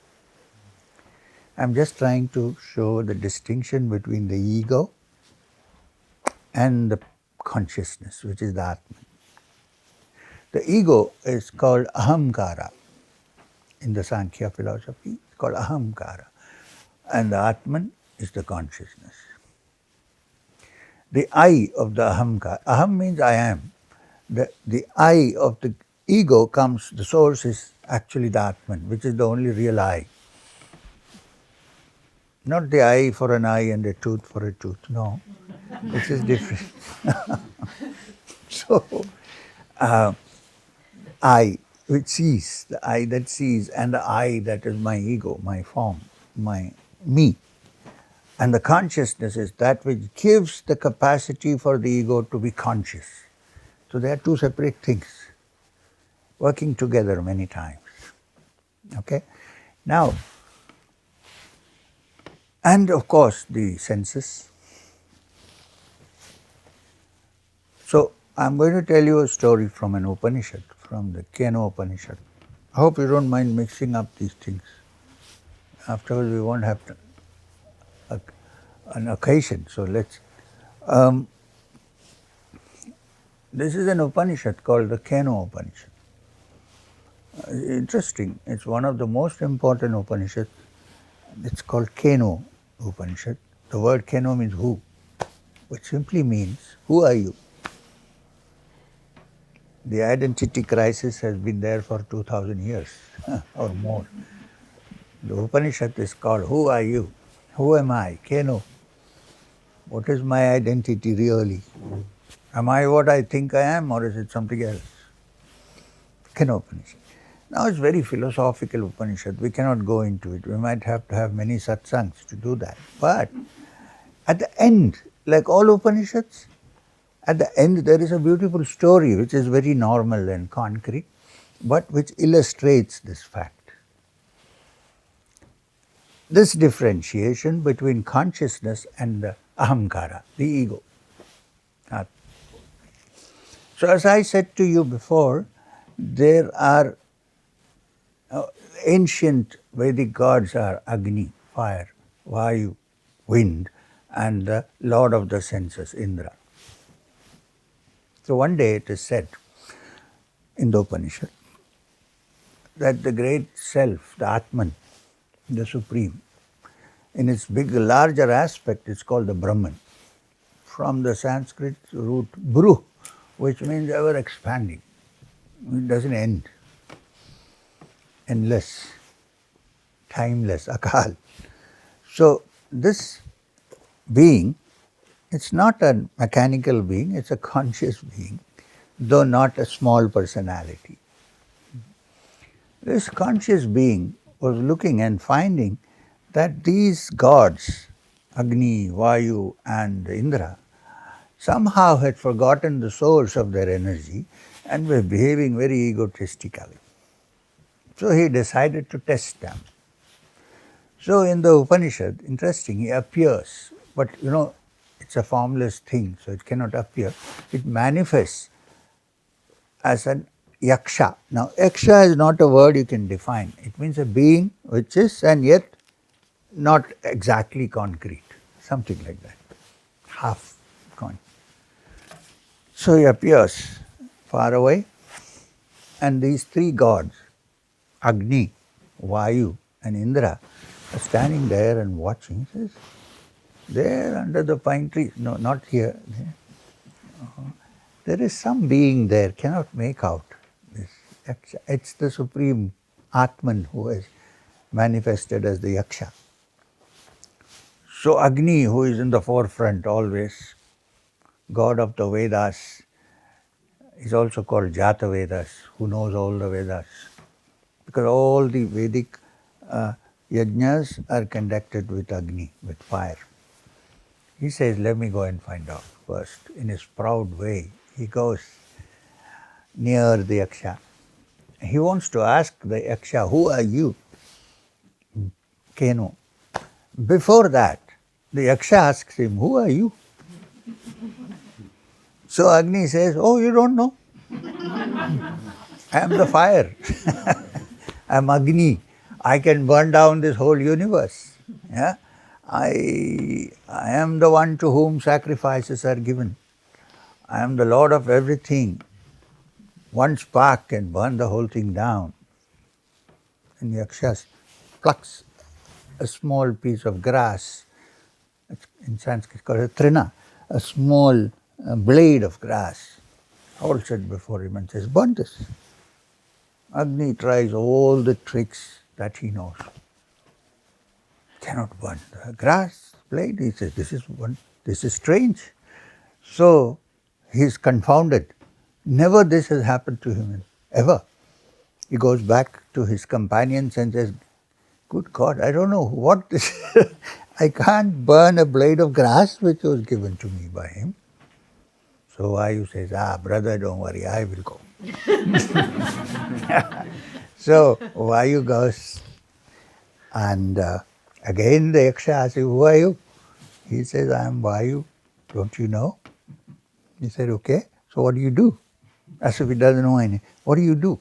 I'm just trying to show the distinction between the ego and the consciousness, which is the atman. The ego is called ahamkara. In the Sankhya philosophy, it's called ahamkara. And the atman is the consciousness. The I of the ahamkara, aham means I am. The I of the ego comes, the source is actually the atman, which is the only real I. Not the eye for an eye and a tooth for a tooth, no. This is different. So, I, which sees, the I that sees, and the I that is my ego, my form, my me. And the consciousness is that which gives the capacity for the ego to be conscious. So they are 2 separate things, working together many times. Okay? Now, and of course the senses. So I'm going to tell you a story from an Upanishad, from the Keno Upanishad. I hope you don't mind mixing up these things. Afterwards we won't have an occasion. So let's. This is an Upanishad called the Keno Upanishad. Interesting. It's one of the most important Upanishads. It's called Keno Upanishad. The word Keno means who, which simply means who are you? The identity crisis has been there for 2000 years or more. The Upanishad is called Who Are You? Who am I? Keno. What is my identity really? Am I what I think I am, or is it something else? Keno Upanishad. Now it's very philosophical Upanishad. We cannot go into it. We might have to have many satsangs to do that. But at the end, like all Upanishads, at the end there is a beautiful story which is very normal and concrete, but which illustrates this fact. This differentiation between consciousness and the ahamkara, the ego. So as I said to you before, there are ancient Vedic gods are Agni, fire, Vayu, wind, and the lord of the senses, Indra. So one day it is said in the Upanishad that the great self, the atman, the supreme, in its big, larger aspect, it's called the Brahman. From the Sanskrit root bru, which means ever expanding. It doesn't end. Endless, timeless, akal. So this being, it's not a mechanical being, it's a conscious being, though not a small personality. This conscious being was looking and finding that these gods, Agni, Vayu and Indra, somehow had forgotten the source of their energy and were behaving very egotistically. So he decided to test them. So in the Upanishad, interesting, he appears, but it's a formless thing, so it cannot appear. It manifests as an yaksha. Now, yaksha is not a word you can define. It means a being which is and yet not exactly concrete, something like that, half concrete. So he appears far away, and these three gods, Agni, Vayu, and Indra, are standing there and watching. He says, there under the pine tree, no, not here. There is some being there, cannot make out this. It's the supreme Atman who has manifested as the Yaksha. So Agni, who is in the forefront always, god of the Vedas, is also called Jata Vedas, who knows all the Vedas. Because all the Vedic yajnas are conducted with Agni, with fire. He says, let me go and find out first. In his proud way, he goes near the Yaksha. He wants to ask the Yaksha, who are you? Keno. Before that, the Yaksha asks him, who are you? So Agni says, oh, you don't know? I am the fire. I am Agni. I can burn down this whole universe. Yeah? I am the one to whom sacrifices are given. I am the Lord of everything. One spark can burn the whole thing down. And Yaksha plucks a small piece of grass, in Sanskrit called a trina, a small blade of grass, holds it before him and says, burn this. Agni tries all the tricks that he knows. Cannot burn the grass blade. He says, this is strange. So he is confounded. Never this has happened to him, ever. He goes back to his companions and says, good God, I don't know what this is. I can't burn a blade of grass which was given to me by him. So Vayu says, brother, don't worry, I will go. So Vayu goes, and again the Yaksha asks, who are you? He says, I am Vayu. Don't you know? He said, okay, so what do you do? As if he doesn't know anything. What do you do?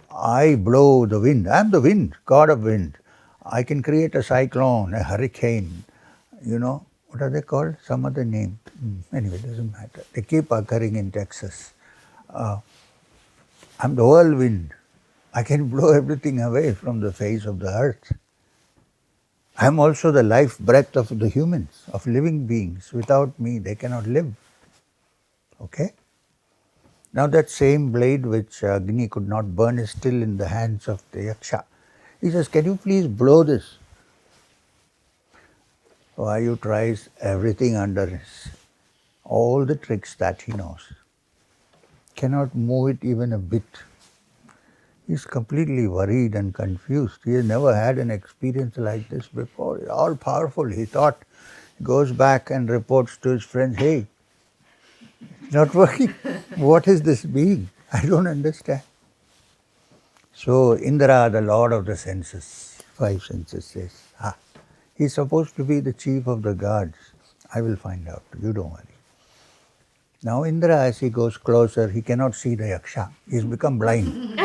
I blow the wind. I am the wind, god of wind. I can create a cyclone, a hurricane, what are they called? Some other name. Anyway, it doesn't matter. They keep occurring in Texas. I'm the whirlwind. I can blow everything away from the face of the earth. I'm also the life breath of the humans, of living beings. Without me, they cannot live. Okay? Now that same blade which Agni could not burn is still in the hands of the Yaksha. He says, can you please blow this? Vayu tries everything under his, all the tricks that he knows. Cannot move it even a bit. He's completely worried and confused. He has never had an experience like this before. He's all powerful. He thought, goes back and reports to his friends, hey, it's not working. What is this being? I don't understand. So Indra, the lord of the senses, 5 senses, says, he's supposed to be the chief of the gods. I will find out. You don't worry. Now Indra, as he goes closer, he cannot see the Yaksha. He's become blind.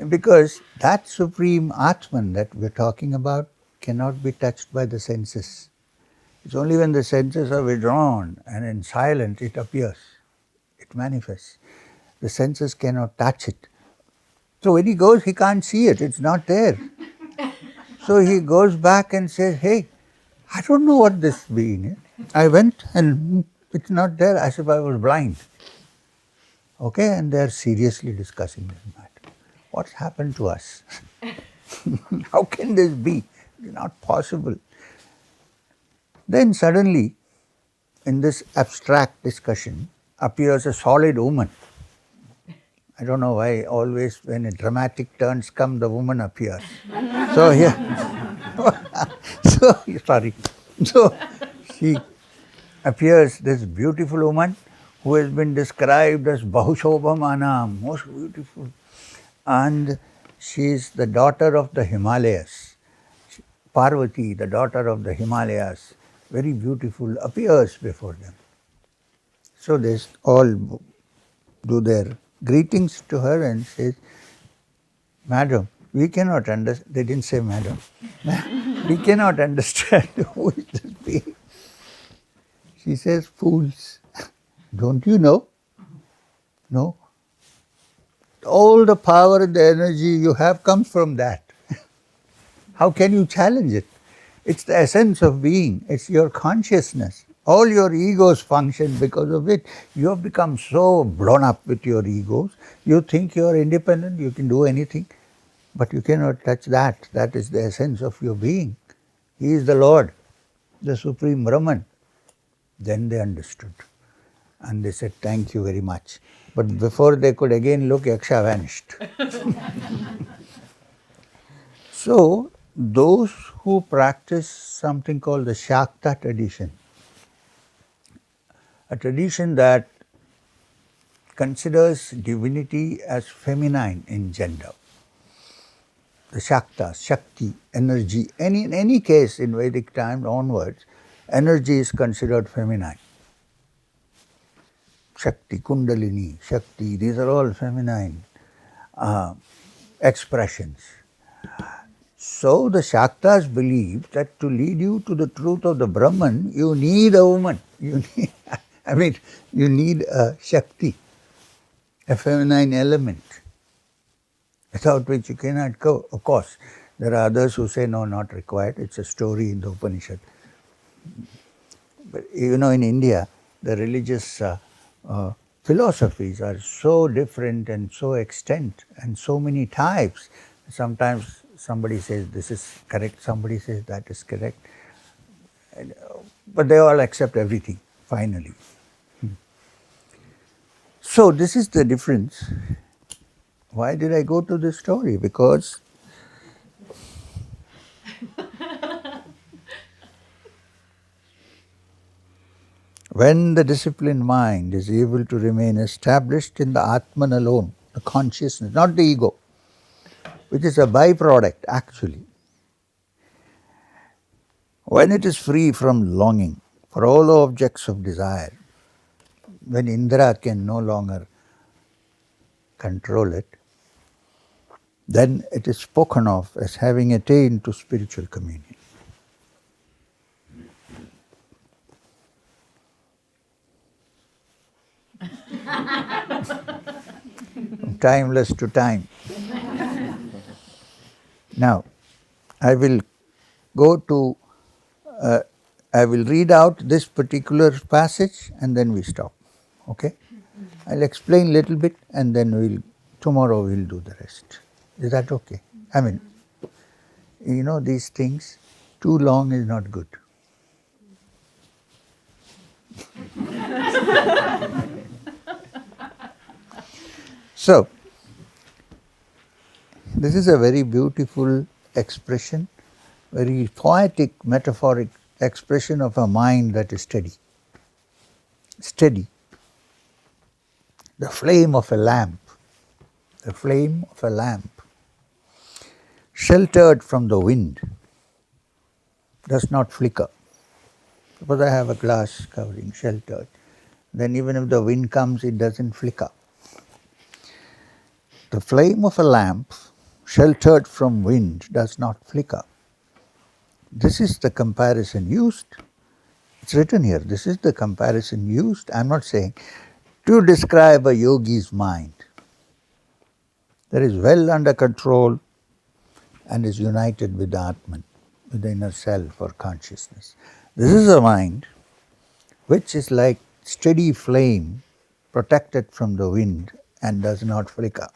Because that supreme atman that we're talking about cannot be touched by the senses. It's only when the senses are withdrawn and in silence it appears, it manifests. The senses cannot touch it. So when he goes, he can't see it, it's not there. So he goes back and says, hey, I don't know what this being is. I went and it's not there, as if I was blind. Okay, and they're seriously discussing this matter. What's happened to us? How can this be? It's not possible. Then suddenly, in this abstract discussion, appears a solid woman. I don't know why always when a dramatic turns come, the woman appears. So here, So she appears, this beautiful woman who has been described as Bahushobhamana, most beautiful. And she is the daughter of the Himalayas. Parvati, the daughter of the Himalayas, very beautiful, appears before them. So they all do their greetings to her and says, Madam, we cannot understand, they didn't say madam, we cannot understand who is this being. She says, fools, don't you know? No. All the power and the energy you have comes from that. How can you challenge it? It's the essence of being. It's your consciousness. All your egos function because of it. You have become so blown up with your egos. You think you are independent, you can do anything. But you cannot touch that. That is the essence of your being. He is the Lord, the Supreme Brahman. Then they understood. And they said, thank you very much. But before they could again look, Yaksha vanished. So, those who practice something called the Shakta tradition, a tradition that considers divinity as feminine in gender. The Shakta, Shakti, energy, in any case in Vedic time onwards, energy is considered feminine. Shakti, Kundalini, Shakti, these are all feminine expressions. So the Shaktas believe that to lead you to the truth of the Brahman, you need a woman. You need a Shakti, a feminine element, without which you cannot go. Of course, there are others who say, no, not required. It's a story in the Upanishad. But in India, the religious philosophies are so different and so extent and so many types. Sometimes somebody says this is correct, somebody says that is correct. But they all accept everything, finally. So this is the difference. Why did I go to this story? Because when the disciplined mind is able to remain established in the Atman alone, the consciousness, not the ego, which is a byproduct actually, when it is free from longing for all objects of desire, when Indra can no longer control it, then it is spoken of as having attained to spiritual communion. timeless to time. Now, I will go to, I will read out this particular passage and then we stop. Okay? I'll explain a little bit and then tomorrow we'll do the rest. Is that okay? I mean, these things, too long is not good. So, this is a very beautiful expression, very poetic, metaphoric expression of a mind that is steady. Steady. The flame of a lamp. The flame of a lamp. Sheltered from the wind. Does not flicker. Suppose I have a glass covering sheltered. Then even if the wind comes, it doesn't flicker. The flame of a lamp, sheltered from wind, does not flicker. This is the comparison used. It's written here. This is the comparison used. I'm not saying to describe a yogi's mind that is well under control and is united with the atman, with the inner self or consciousness. This is a mind which is like steady flame protected from the wind and does not flicker.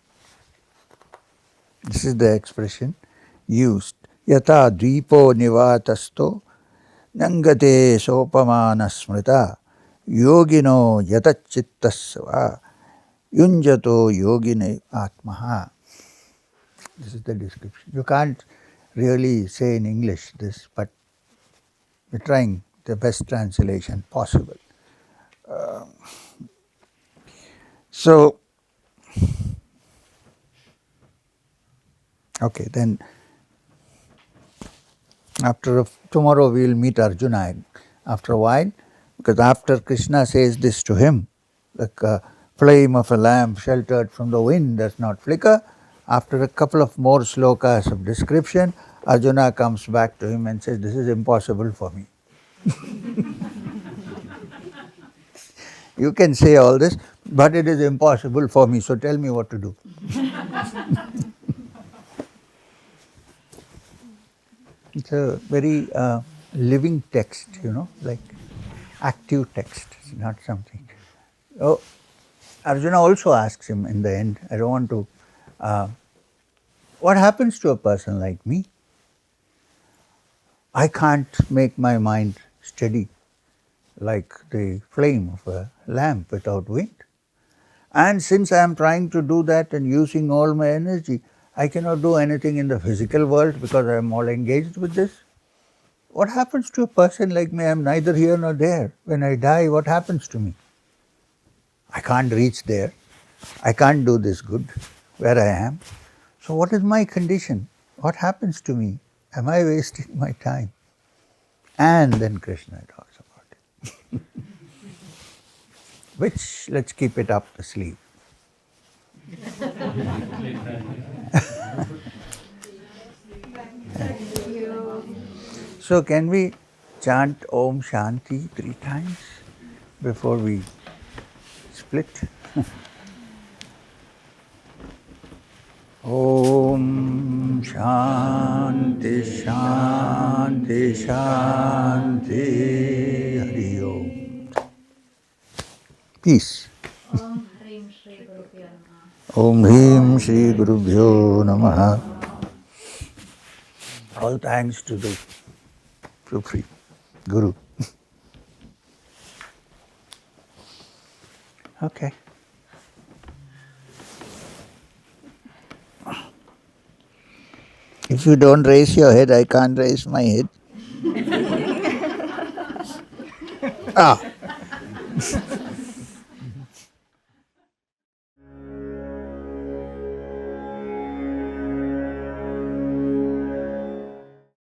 This is the expression used. Yata dvipo nivatasto nangate sopamana smrita yogino yatachittasva yunjato yogine atmaha. This is the description. You can't really say in English this, but we're trying the best translation possible. Okay, then tomorrow we will meet Arjuna after a while, because after Krishna says this to him, like a flame of a lamp sheltered from the wind does not flicker, after a couple of more slokas of description, Arjuna comes back to him and says, this is impossible for me. You can say all this, but it is impossible for me, so tell me what to do. It's a very living text, like active text. It's not something. Oh, Arjuna also asks him in the end, I don't want to, what happens to a person like me? I can't make my mind steady like the flame of a lamp without wind. And since I am trying to do that and using all my energy, I cannot do anything in the physical world because I am all engaged with this. What happens to a person like me? I am neither here nor there. When I die, what happens to me? I can't reach there. I can't do this good where I am. So what is my condition? What happens to me? Am I wasting my time? And then Krishna talks about it. Which, let's keep it up the sleeve. So can we chant Om Shanti 3 times before we split? Om Shanti Shanti Shanti Hari Om. Peace. Om Hrim Shri Gurubhyo Namaha. Om Hrim Shri Gurubhyo Namaha. All thanks to the Supreme Guru. Okay. If you don't raise your head, I can't raise my head. Ah.